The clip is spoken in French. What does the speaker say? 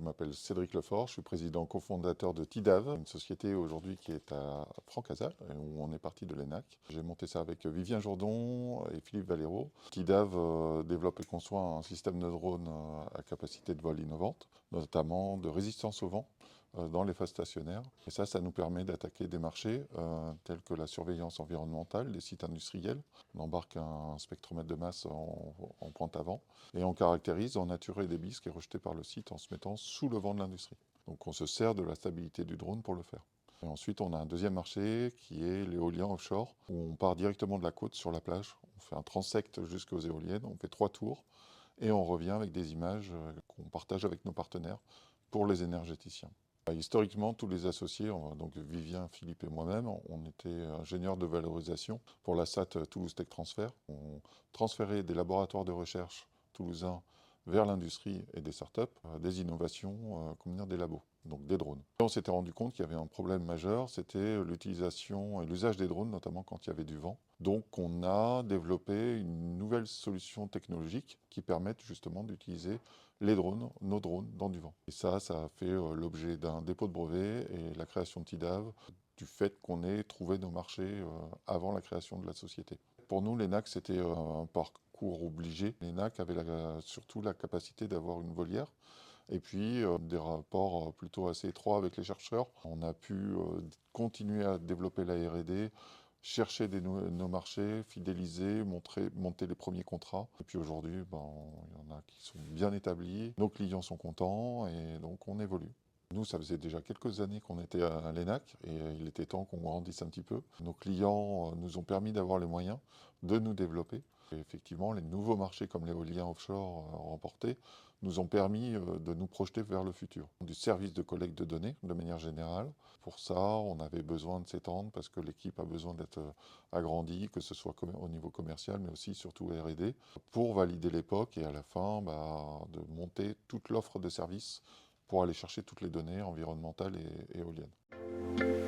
m'appelle Cédric Lefort, je suis président cofondateur de TIDAV, une société aujourd'hui qui est à Francazal, où on est parti de l'ENAC. J'ai monté ça avec Vivien Jourdon et Philippe Valero. TIDAV développe et conçoit un système de drone à capacité de vol innovante, notamment de résistance au vent dans les phases stationnaires. Et ça nous permet d'attaquer des marchés tels que la surveillance environnementale des sites industriels. On embarque un spectromètre de masse en pointe avant et on caractérise en nature et débit ce qui est rejeté par le site en se mettant sous le vent de l'industrie. Donc on se sert de la stabilité du drone pour le faire. Et ensuite, on a un deuxième marché qui est l'éolien offshore, où on part directement de la côte sur la plage. On fait un transect jusqu'aux éoliennes, on fait 3 tours et on revient avec des images qu'on partage avec nos partenaires pour les énergéticiens. Historiquement, tous les associés, donc Vivien, Philippe et moi-même, on était ingénieurs de valorisation pour la SAT Toulouse Tech Transfer. On transférait des laboratoires de recherche toulousains vers l'industrie et des startups, des innovations, comme dire des labos, donc des drones. Et on s'était rendu compte qu'il y avait un problème majeur, c'était l'utilisation et l'usage des drones, notamment quand il y avait du vent. Donc on a développé une nouvelle solution technologique qui permette justement d'utiliser les drones, nos drones, dans du vent. Et ça a fait l'objet d'un dépôt de brevet et la création de TIDAV, du fait qu'on ait trouvé nos marchés avant la création de la société. Pour nous, l'ENAC, c'était un parcours obligé. L'ENAC avait surtout la capacité d'avoir une volière et puis des rapports plutôt assez étroits avec les chercheurs. On a pu continuer à développer la R&D, chercher nos marchés, fidéliser, monter les premiers contrats. Et puis aujourd'hui, il y en a qui sont bien établis, nos clients sont contents et donc on évolue. Nous, ça faisait déjà quelques années qu'on était à l'ENAC et il était temps qu'on grandisse un petit peu. Nos clients nous ont permis d'avoir les moyens de nous développer. Et effectivement, les nouveaux marchés comme l'éolien offshore remportés nous ont permis de nous projeter vers le futur. Du service de collecte de données, de manière générale. Pour ça, on avait besoin de s'étendre parce que l'équipe a besoin d'être agrandie, que ce soit au niveau commercial, mais aussi surtout R&D, pour valider l'époque et à la fin de monter toute l'offre de services pour aller chercher toutes les données environnementales et éoliennes.